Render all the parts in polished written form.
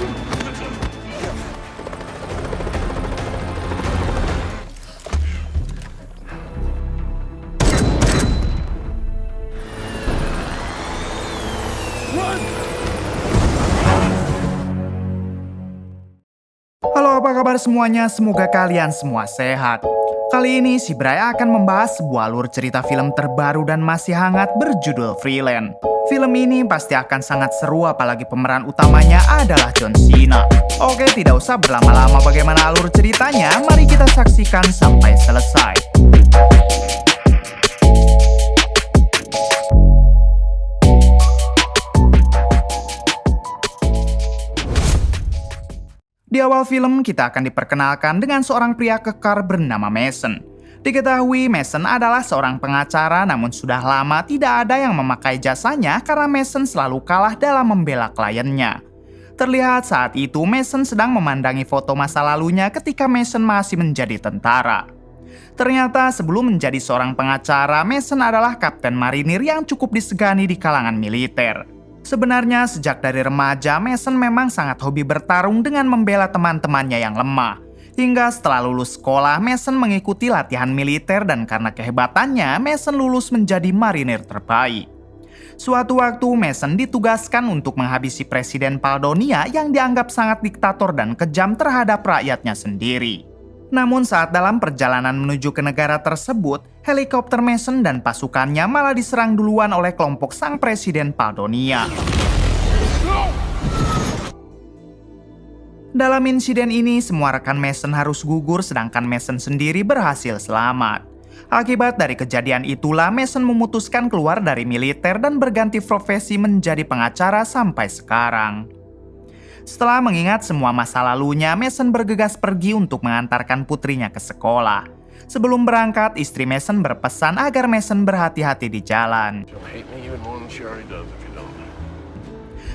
Halo, apa kabar semuanya? Semoga kalian semua sehat. Kali ini si Bray akan membahas sebuah alur cerita film terbaru dan masih hangat berjudul Freeland. Film ini pasti akan sangat seru apalagi pemeran utamanya adalah John Cena. Oke, tidak usah berlama-lama bagaimana alur ceritanya, mari kita saksikan sampai selesai. Di awal film, kita akan diperkenalkan dengan seorang pria kekar bernama Mason. Diketahui Mason adalah seorang pengacara, namun sudah lama tidak ada yang memakai jasanya karena Mason selalu kalah dalam membela kliennya. Terlihat saat itu Mason sedang memandangi foto masa lalunya ketika Mason masih menjadi tentara. Ternyata sebelum menjadi seorang pengacara, Mason adalah kapten marinir yang cukup disegani di kalangan militer. Sebenarnya sejak dari remaja, Mason memang sangat hobi bertarung dengan membela teman-temannya yang lemah. Hingga setelah lulus sekolah, Mason mengikuti latihan militer dan karena kehebatannya, Mason lulus menjadi marinir terbaik. Suatu waktu, Mason ditugaskan untuk menghabisi Presiden Paldonia yang dianggap sangat diktator dan kejam terhadap rakyatnya sendiri. Namun saat dalam perjalanan menuju ke negara tersebut, helikopter Mason dan pasukannya malah diserang duluan oleh kelompok sang Presiden Paldonia. Dalam insiden ini, semua rekan Mason harus gugur sedangkan Mason sendiri berhasil selamat. Akibat dari kejadian itulah Mason memutuskan keluar dari militer dan berganti profesi menjadi pengacara sampai sekarang. Setelah mengingat semua masa lalunya, Mason bergegas pergi untuk mengantarkan putrinya ke sekolah. Sebelum berangkat, istri Mason berpesan agar Mason berhati-hati di jalan.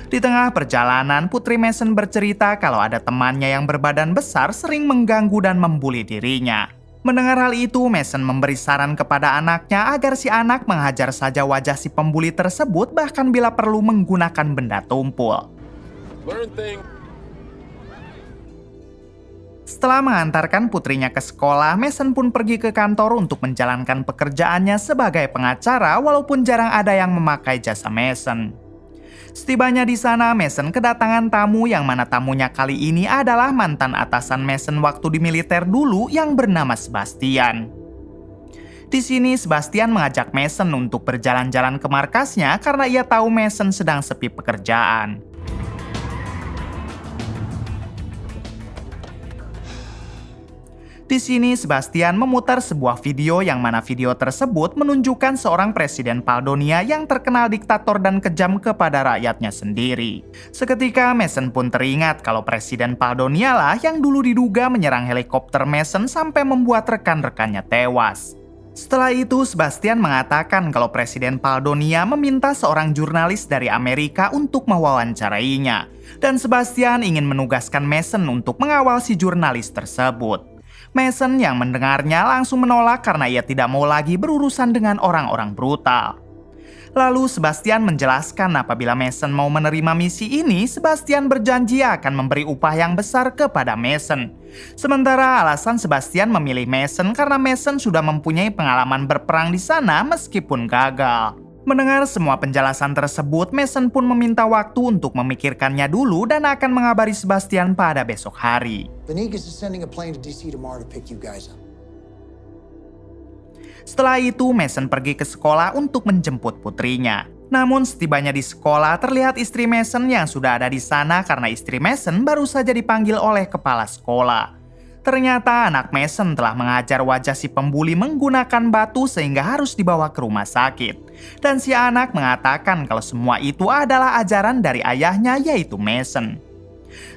Di tengah perjalanan, putri Mason bercerita kalau ada temannya yang berbadan besar sering mengganggu dan membuli dirinya. Mendengar hal itu, Mason memberi saran kepada anaknya agar si anak menghajar saja wajah si pembuli tersebut bahkan bila perlu menggunakan benda tumpul. Setelah mengantarkan putrinya ke sekolah, Mason pun pergi ke kantor untuk menjalankan pekerjaannya sebagai pengacara walaupun jarang ada yang memakai jasa Mason. Setibanya di sana, Mason kedatangan tamu yang mana tamunya kali ini adalah mantan atasan Mason waktu di militer dulu yang bernama Sebastian. Di sini Sebastian mengajak Mason untuk berjalan-jalan ke markasnya karena ia tahu Mason sedang sepi pekerjaan. Di sini Sebastian memutar sebuah video yang mana video tersebut menunjukkan seorang Presiden Paldonia yang terkenal diktator dan kejam kepada rakyatnya sendiri. Seketika Mason pun teringat kalau Presiden Paldonia lah yang dulu diduga menyerang helikopter Mason sampai membuat rekan-rekannya tewas. Setelah itu Sebastian mengatakan kalau Presiden Paldonia meminta seorang jurnalis dari Amerika untuk mewawancarainya. Dan Sebastian ingin menugaskan Mason untuk mengawal si jurnalis tersebut. Mason yang mendengarnya langsung menolak karena ia tidak mau lagi berurusan dengan orang-orang brutal. Lalu Sebastian menjelaskan apabila Mason mau menerima misi ini, Sebastian berjanji akan memberi upah yang besar kepada Mason. Sementara alasan Sebastian memilih Mason karena Mason sudah mempunyai pengalaman berperang di sana meskipun gagal. Mendengar semua penjelasan tersebut, Mason pun meminta waktu untuk memikirkannya dulu dan akan mengabari Sebastian pada besok hari. Setelah itu, Mason pergi ke sekolah untuk menjemput putrinya. Namun setibanya di sekolah, terlihat istri Mason yang sudah ada di sana karena istri Mason baru saja dipanggil oleh kepala sekolah. Ternyata anak Mason telah mengajar wajah si pembuli menggunakan batu sehingga harus dibawa ke rumah sakit. Dan si anak mengatakan kalau semua itu adalah ajaran dari ayahnya yaitu Mason.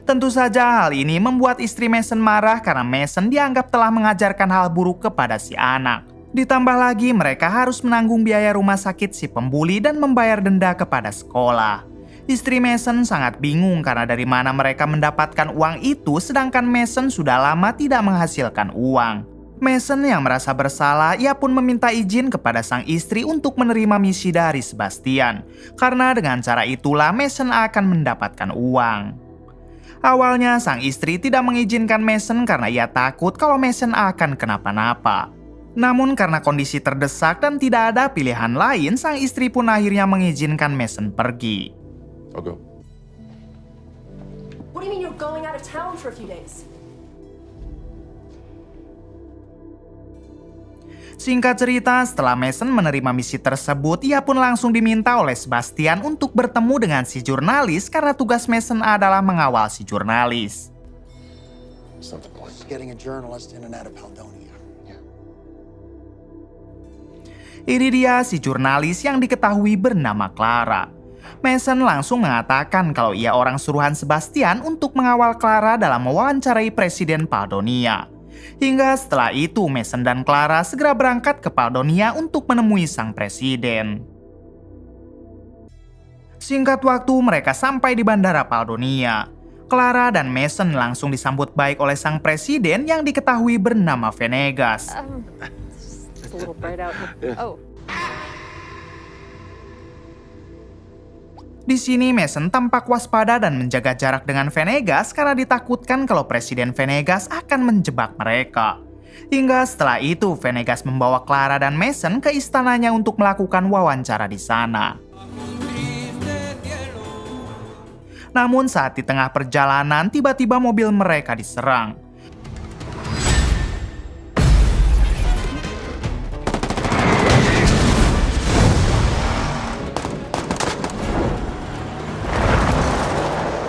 Tentu saja hal ini membuat istri Mason marah karena Mason dianggap telah mengajarkan hal buruk kepada si anak. Ditambah lagi mereka harus menanggung biaya rumah sakit si pembuli dan membayar denda kepada sekolah. Istri Mason sangat bingung karena dari mana mereka mendapatkan uang itu sedangkan Mason sudah lama tidak menghasilkan uang. Mason yang merasa bersalah, ia pun meminta izin kepada sang istri untuk menerima misi dari Sebastian. Karena dengan cara itulah Mason akan mendapatkan uang. Awalnya sang istri tidak mengizinkan Mason karena ia takut kalau Mason akan kenapa-napa. Namun karena kondisi terdesak dan tidak ada pilihan lain, sang istri pun akhirnya mengizinkan Mason pergi. I'll go. What do you mean you're going out of town for a few days? Singkat cerita, setelah Mason menerima misi tersebut, ia pun langsung diminta oleh Sebastian untuk bertemu dengan si jurnalis karena tugas Mason adalah mengawal si jurnalis. Something like Getting a journalist in and out of Paldonia. Ini dia si jurnalis yang diketahui bernama Clara. Mason langsung mengatakan kalau ia orang suruhan Sebastian untuk mengawal Clara dalam mewawancarai Presiden Paldonia. Hingga setelah itu Mason dan Clara segera berangkat ke Paldonia untuk menemui sang presiden. Singkat waktu mereka sampai di bandara Paldonia. Clara dan Mason langsung disambut baik oleh sang presiden yang diketahui bernama Venegas. It's a little bright out. Oh. Di sini Mason tampak waspada dan menjaga jarak dengan Venegas karena ditakutkan kalau Presiden Venegas akan menjebak mereka. Hingga setelah itu Venegas membawa Clara dan Mason ke istananya untuk melakukan wawancara di sana. Namun saat di tengah perjalanan tiba-tiba mobil mereka diserang.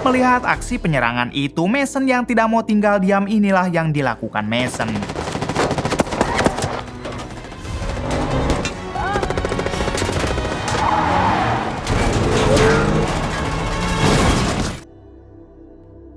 Melihat aksi penyerangan itu, Mason yang tidak mau tinggal diam inilah yang dilakukan Mason.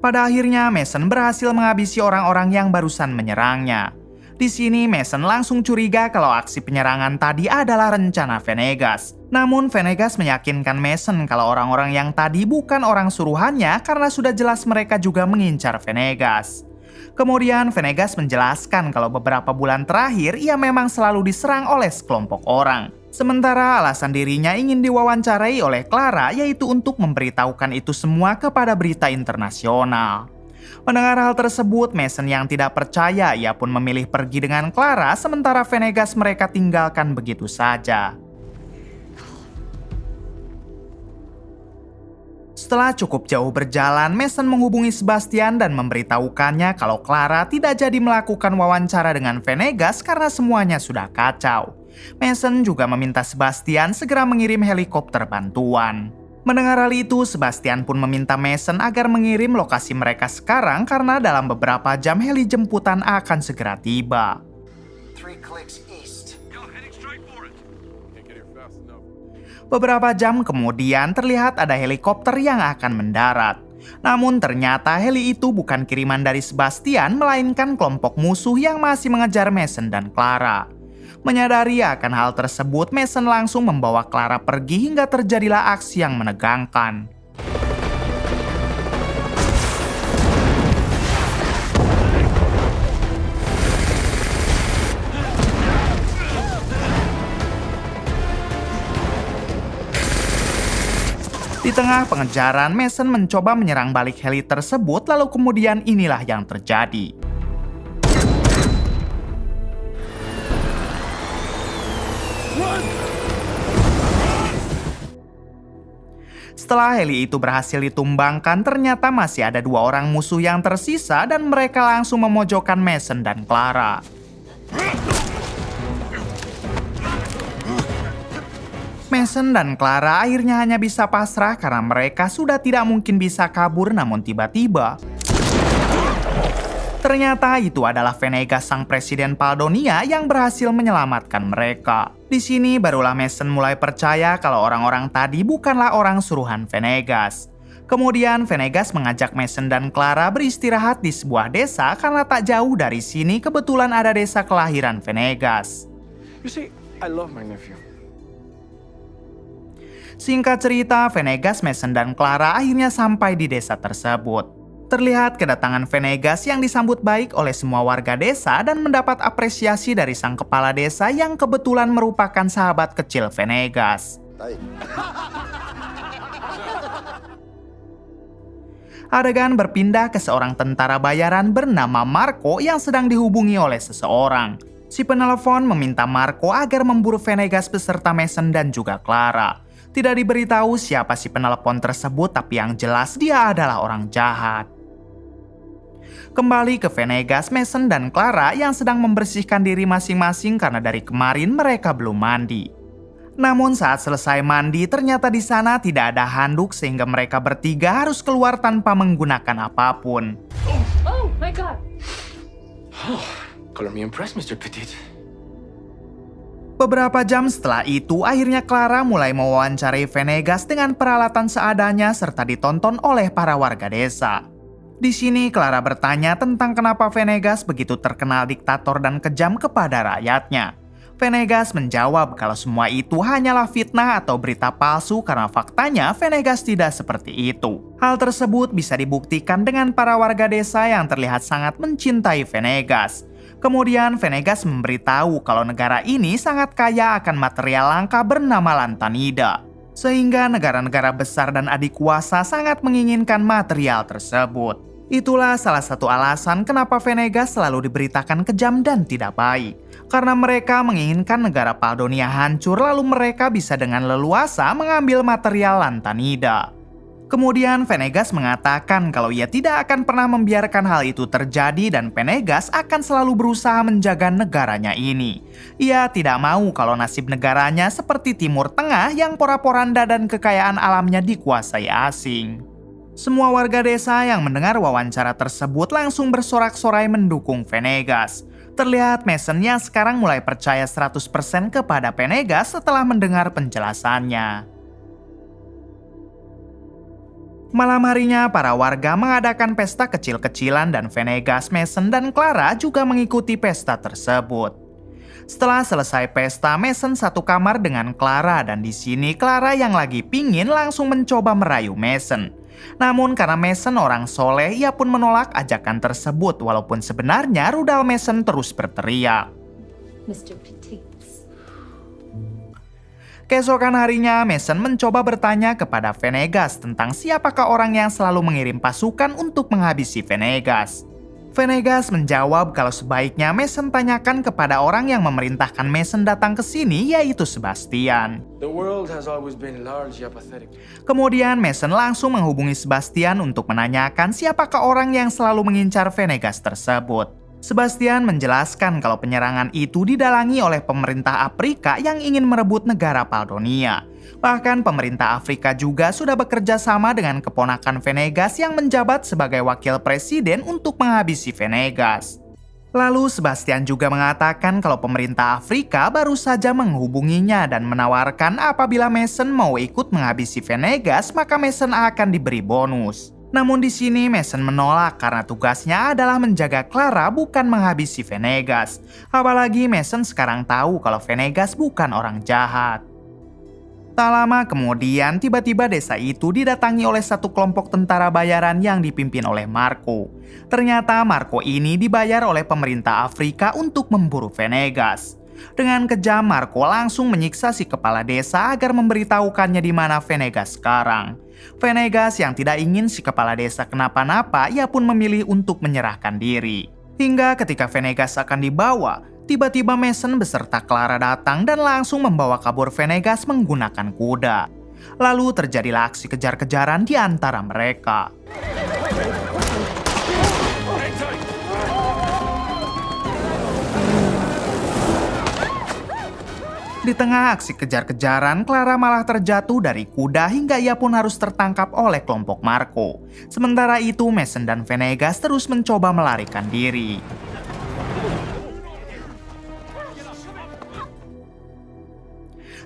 Pada akhirnya Mason berhasil menghabisi orang-orang yang barusan menyerangnya. Di sini Mason langsung curiga kalau aksi penyerangan tadi adalah rencana Venegas. Namun Venegas meyakinkan Mason kalau orang-orang yang tadi bukan orang suruhannya karena sudah jelas mereka juga mengincar Venegas. Kemudian Venegas menjelaskan kalau beberapa bulan terakhir ia memang selalu diserang oleh sekelompok orang. Sementara alasan dirinya ingin diwawancarai oleh Clara yaitu untuk memberitahukan itu semua kepada berita internasional. Mendengar hal tersebut, Mason yang tidak percaya, ia pun memilih pergi dengan Clara, sementara Venegas mereka tinggalkan begitu saja. Setelah cukup jauh berjalan, Mason menghubungi Sebastian dan memberitahukannya kalau Clara tidak jadi melakukan wawancara dengan Venegas karena semuanya sudah kacau. Mason juga meminta Sebastian segera mengirim helikopter bantuan. Mendengar hal itu, Sebastian pun meminta Mason agar mengirim lokasi mereka sekarang karena dalam beberapa jam heli jemputan akan segera tiba. 3 clicks east. Beberapa jam kemudian terlihat ada helikopter yang akan mendarat. Namun ternyata heli itu bukan kiriman dari Sebastian, melainkan kelompok musuh yang masih mengejar Mason dan Clara. Menyadari akan hal tersebut, Mason langsung membawa Clara pergi hingga terjadilah aksi yang menegangkan. Di tengah pengejaran, Mason mencoba menyerang balik heli tersebut, lalu kemudian inilah yang terjadi. Setelah heli itu berhasil ditumbangkan, ternyata masih ada 2 orang musuh yang tersisa dan mereka langsung memojokkan Mason dan Clara. Mason dan Clara akhirnya hanya bisa pasrah karena mereka sudah tidak mungkin bisa kabur, namun tiba-tiba ternyata itu adalah Venegas sang presiden Paldonia yang berhasil menyelamatkan mereka. Di sini barulah Mason mulai percaya kalau orang-orang tadi bukanlah orang suruhan Venegas. Kemudian Venegas mengajak Mason dan Clara beristirahat di sebuah desa karena tak jauh dari sini kebetulan ada desa kelahiran Venegas. You see, I love my nephew. Singkat cerita, Venegas, Mason, dan Clara akhirnya sampai di desa tersebut. Terlihat kedatangan Venegas yang disambut baik oleh semua warga desa dan mendapat apresiasi dari sang kepala desa yang kebetulan merupakan sahabat kecil Venegas. Adegan berpindah ke seorang tentara bayaran bernama Marco yang sedang dihubungi oleh seseorang. Si penelpon meminta Marco agar memburu Venegas beserta Mason dan juga Clara. Tidak diberitahu siapa si penelpon tersebut, tapi yang jelas dia adalah orang jahat. Kembali ke Venegas, Mason dan Clara yang sedang membersihkan diri masing-masing karena dari kemarin mereka belum mandi. Namun saat selesai mandi, ternyata di sana tidak ada handuk sehingga mereka bertiga harus keluar tanpa menggunakan apapun. Oh my god. Color me impressed, Mr. Petit. Beberapa jam setelah itu, akhirnya Clara mulai mewawancarai Venegas dengan peralatan seadanya serta ditonton oleh para warga desa. Di sini Clara bertanya tentang kenapa Venegas begitu terkenal diktator dan kejam kepada rakyatnya. Venegas menjawab kalau semua itu hanyalah fitnah atau berita palsu karena faktanya Venegas tidak seperti itu. Hal tersebut bisa dibuktikan dengan para warga desa yang terlihat sangat mencintai Venegas. Kemudian Venegas memberitahu kalau negara ini sangat kaya akan material langka bernama lantanida. Sehingga negara-negara besar dan adik kuasa sangat menginginkan material tersebut. Itulah salah satu alasan kenapa Venegas selalu diberitakan kejam dan tidak baik. Karena mereka menginginkan negara Paldonia hancur lalu mereka bisa dengan leluasa mengambil material lantanida. Kemudian Venegas mengatakan kalau ia tidak akan pernah membiarkan hal itu terjadi dan Venegas akan selalu berusaha menjaga negaranya ini. Ia tidak mau kalau nasib negaranya seperti Timur Tengah yang pora-poranda dan kekayaan alamnya dikuasai asing. Semua warga desa yang mendengar wawancara tersebut langsung bersorak-sorai mendukung Venegas. Terlihat Mason yang sekarang mulai percaya 100% kepada Venegas setelah mendengar penjelasannya. Malam harinya, para warga mengadakan pesta kecil-kecilan dan Venegas, Mason, dan Clara juga mengikuti pesta tersebut. Setelah selesai pesta, Mason satu kamar dengan Clara dan di sini Clara yang lagi pingin langsung mencoba merayu Mason. Namun karena Mason orang soleh, ia pun menolak ajakan tersebut walaupun sebenarnya rudal Mason terus berteriak. Mr. Petit. Keesokan harinya, Mason mencoba bertanya kepada Venegas tentang siapakah orang yang selalu mengirim pasukan untuk menghabisi Venegas. Venegas menjawab kalau sebaiknya Mason tanyakan kepada orang yang memerintahkan Mason datang ke sini, yaitu Sebastian. The world has always been largely apathetic. Kemudian Mason langsung menghubungi Sebastian untuk menanyakan siapakah orang yang selalu mengincar Venegas tersebut. Sebastian menjelaskan kalau penyerangan itu didalangi oleh pemerintah Afrika yang ingin merebut negara Paldonia. Bahkan pemerintah Afrika juga sudah bekerja sama dengan keponakan Venegas yang menjabat sebagai wakil presiden untuk menghabisi Venegas. Lalu Sebastian juga mengatakan kalau pemerintah Afrika baru saja menghubunginya dan menawarkan apabila Mason mau ikut menghabisi Venegas maka Mason akan diberi bonus. Namun di sini Mason menolak karena tugasnya adalah menjaga Clara bukan menghabisi Venegas. Apalagi Mason sekarang tahu kalau Venegas bukan orang jahat. Tak lama kemudian tiba-tiba desa itu didatangi oleh satu kelompok tentara bayaran yang dipimpin oleh Marco. Ternyata Marco ini dibayar oleh pemerintah Afrika untuk memburu Venegas. Dengan kejam Marco langsung menyiksa si kepala desa agar memberitahukannya di mana Venegas sekarang. Venegas yang tidak ingin si kepala desa kenapa-napa, ia pun memilih untuk menyerahkan diri. Hingga ketika Venegas akan dibawa, tiba-tiba Mason beserta Clara datang dan langsung membawa kabur Venegas menggunakan kuda. Lalu terjadilah aksi kejar-kejaran di antara mereka. Di tengah aksi kejar-kejaran, Clara malah terjatuh dari kuda hingga ia pun harus tertangkap oleh kelompok Marco. Sementara itu, Mason dan Venegas terus mencoba melarikan diri.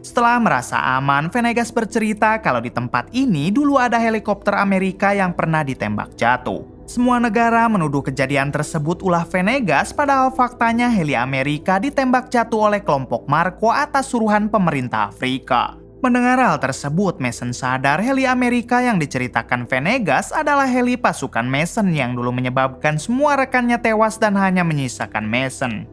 Setelah merasa aman, Venegas bercerita kalau di tempat ini dulu ada helikopter Amerika yang pernah ditembak jatuh. Semua negara menuduh kejadian tersebut ulah Venegas, padahal faktanya heli Amerika ditembak jatuh oleh kelompok Marco atas suruhan pemerintah Afrika. Mendengar hal tersebut, Mason sadar heli Amerika yang diceritakan Venegas adalah heli pasukan Mason yang dulu menyebabkan semua rekannya tewas dan hanya menyisakan Mason.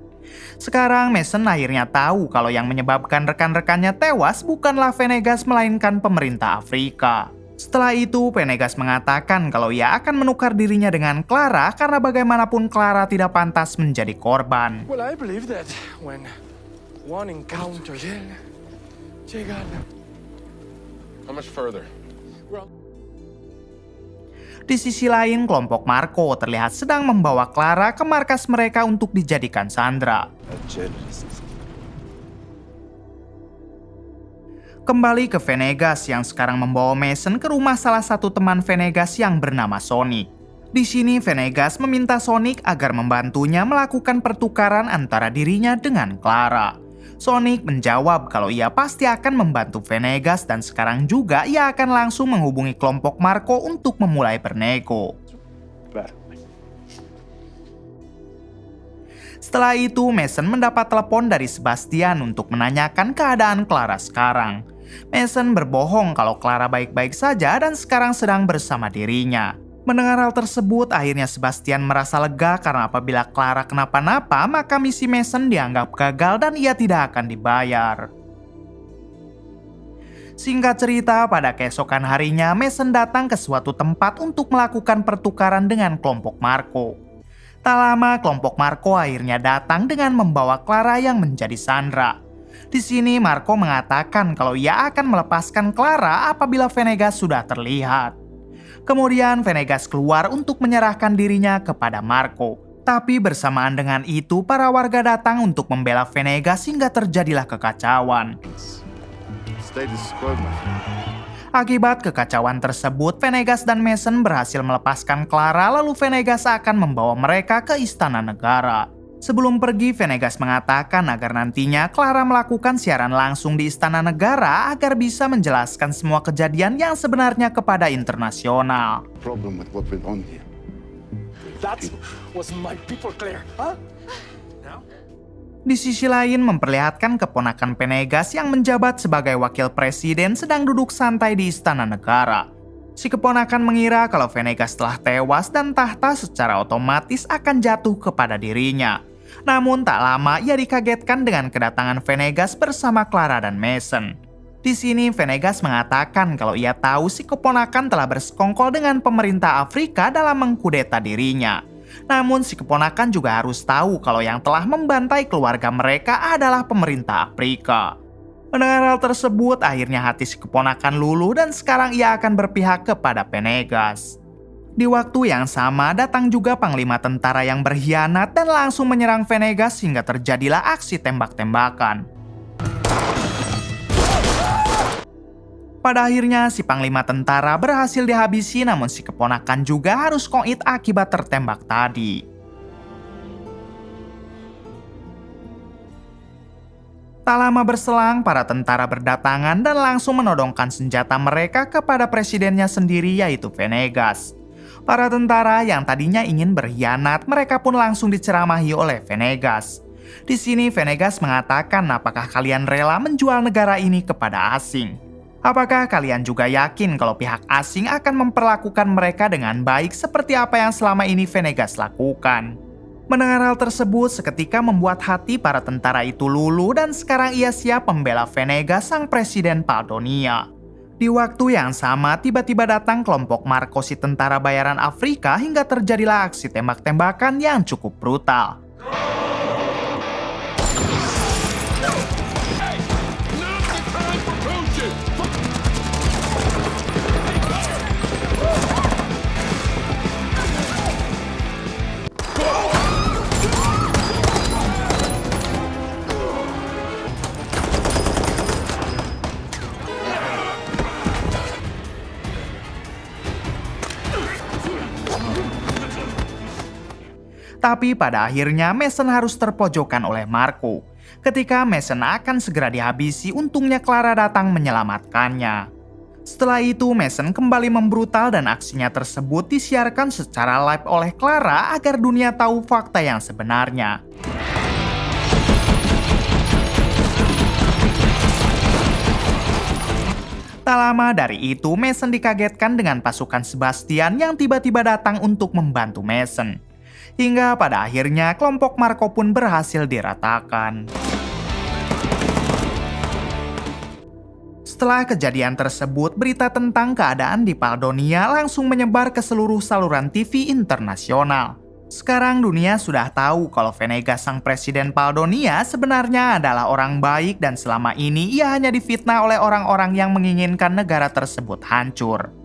Sekarang Mason akhirnya tahu kalau yang menyebabkan rekan-rekannya tewas bukanlah Venegas melainkan pemerintah Afrika. Setelah itu, Venegas mengatakan kalau ia akan menukar dirinya dengan Clara karena bagaimanapun Clara tidak pantas menjadi korban. Well, I believe that when one encounters él, llegan. How much further? Di sisi lain, kelompok Marco terlihat sedang membawa Clara ke markas mereka untuk dijadikan sandera. Kembali ke Venegas yang sekarang membawa Mason ke rumah salah satu teman Venegas yang bernama Sonic. Di sini Venegas meminta Sonic agar membantunya melakukan pertukaran antara dirinya dengan Clara. Sonic menjawab kalau ia pasti akan membantu Venegas dan sekarang juga ia akan langsung menghubungi kelompok Marco untuk memulai bernego. Setelah itu, Mason mendapat telepon dari Sebastian untuk menanyakan keadaan Clara sekarang. Mason berbohong kalau Clara baik-baik saja dan sekarang sedang bersama dirinya. Mendengar hal tersebut, akhirnya Sebastian merasa lega karena apabila Clara kenapa-napa, maka misi Mason dianggap gagal dan ia tidak akan dibayar. Singkat cerita, pada keesokan harinya, Mason datang ke suatu tempat untuk melakukan pertukaran dengan kelompok Marco. Tak lama, kelompok Marco akhirnya datang dengan membawa Clara yang menjadi sandera. Di sini, Marco mengatakan kalau ia akan melepaskan Clara apabila Venegas sudah terlihat. Kemudian Venegas keluar untuk menyerahkan dirinya kepada Marco. Tapi bersamaan dengan itu, para warga datang untuk membela Venegas hingga terjadilah kekacauan. Akibat kekacauan tersebut, Venegas dan Mason berhasil melepaskan Clara, lalu Venegas akan membawa mereka ke Istana Negara. Sebelum pergi, Venegas mengatakan agar nantinya Clara melakukan siaran langsung di Istana Negara agar bisa menjelaskan semua kejadian yang sebenarnya kepada internasional. Problem with what went on here. That was my people, Claire, huh? Di sisi lain, memperlihatkan keponakan Venegas yang menjabat sebagai wakil presiden sedang duduk santai di Istana Negara. Si keponakan mengira kalau Venegas telah tewas dan tahta secara otomatis akan jatuh kepada dirinya. Namun tak lama ia dikagetkan dengan kedatangan Venegas bersama Clara dan Mason. Di sini Venegas mengatakan kalau ia tahu si keponakan telah bersekongkol dengan pemerintah Afrika dalam mengkudeta dirinya. Namun si keponakan juga harus tahu kalau yang telah membantai keluarga mereka adalah pemerintah Afrika. Mendengar hal tersebut, akhirnya hati si keponakan luluh dan sekarang ia akan berpihak kepada Venegas. Di waktu yang sama, datang juga panglima tentara yang berkhianat dan langsung menyerang Venegas hingga terjadilah aksi tembak-tembakan. Pada akhirnya, si panglima tentara berhasil dihabisi, namun si keponakan juga harus koit akibat tertembak tadi. Tak lama berselang, para tentara berdatangan dan langsung menodongkan senjata mereka kepada presidennya sendiri, yaitu Venegas. Para tentara yang tadinya ingin berkhianat, mereka pun langsung diceramahi oleh Venegas. Di sini Venegas mengatakan, apakah kalian rela menjual negara ini kepada asing? Apakah kalian juga yakin kalau pihak asing akan memperlakukan mereka dengan baik seperti apa yang selama ini Venegas lakukan? Mendengar hal tersebut seketika membuat hati para tentara itu luluh dan sekarang ia siap membela Venegas sang presiden Paldonia. Di waktu yang sama, tiba-tiba datang kelompok Marco si tentara bayaran Afrika hingga terjadilah aksi tembak-tembakan yang cukup brutal. Tapi pada akhirnya Mason harus terpojokkan oleh Marco. Ketika Mason akan segera dihabisi, untungnya Clara datang menyelamatkannya. Setelah itu Mason kembali membrutal dan aksinya tersebut disiarkan secara live oleh Clara agar dunia tahu fakta yang sebenarnya. Tak lama dari itu, Mason dikagetkan dengan pasukan Sebastian yang tiba-tiba datang untuk membantu Mason. Hingga pada akhirnya kelompok Marco pun berhasil diratakan. Setelah kejadian tersebut, berita tentang keadaan di Paldonia langsung menyebar ke seluruh saluran TV internasional. Sekarang dunia sudah tahu kalau Venegas sang presiden Paldonia sebenarnya adalah orang baik dan selama ini ia hanya difitnah oleh orang-orang yang menginginkan negara tersebut hancur.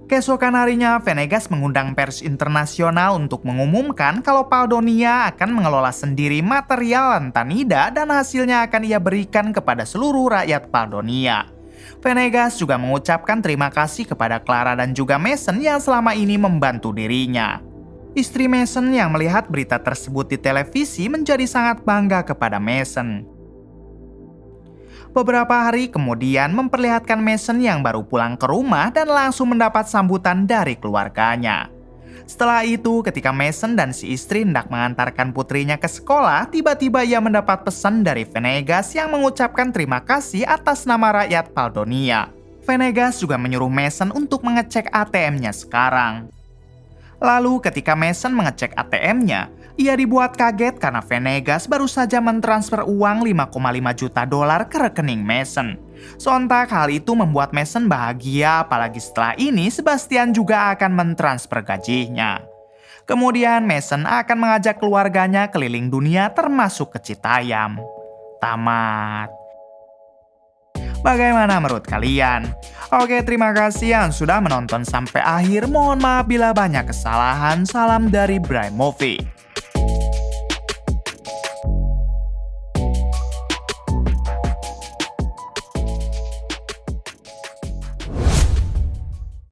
Keesokan harinya, Venegas mengundang pers internasional untuk mengumumkan kalau Paldonia akan mengelola sendiri material lantanida dan hasilnya akan ia berikan kepada seluruh rakyat Paldonia. Venegas juga mengucapkan terima kasih kepada Clara dan juga Mason yang selama ini membantu dirinya. Istri Mason yang melihat berita tersebut di televisi menjadi sangat bangga kepada Mason. Beberapa hari kemudian memperlihatkan Mason yang baru pulang ke rumah dan langsung mendapat sambutan dari keluarganya. Setelah itu, ketika Mason dan si istri hendak mengantarkan putrinya ke sekolah, tiba-tiba ia mendapat pesan dari Venegas yang mengucapkan terima kasih atas nama rakyat Paldonia. Venegas juga menyuruh Mason untuk mengecek ATM-nya sekarang. Lalu ketika Mason mengecek ATM-nya, ia dibuat kaget karena Venegas baru saja mentransfer uang 5,5 juta dolar ke rekening Mason. Sontak hal itu membuat Mason bahagia, apalagi setelah ini Sebastian juga akan mentransfer gajinya. Kemudian Mason akan mengajak keluarganya keliling dunia termasuk ke Citayam. Tamat. Bagaimana menurut kalian? Oke, terima kasih yang sudah menonton sampai akhir. Mohon maaf bila banyak kesalahan. Salam dari Bray Movie.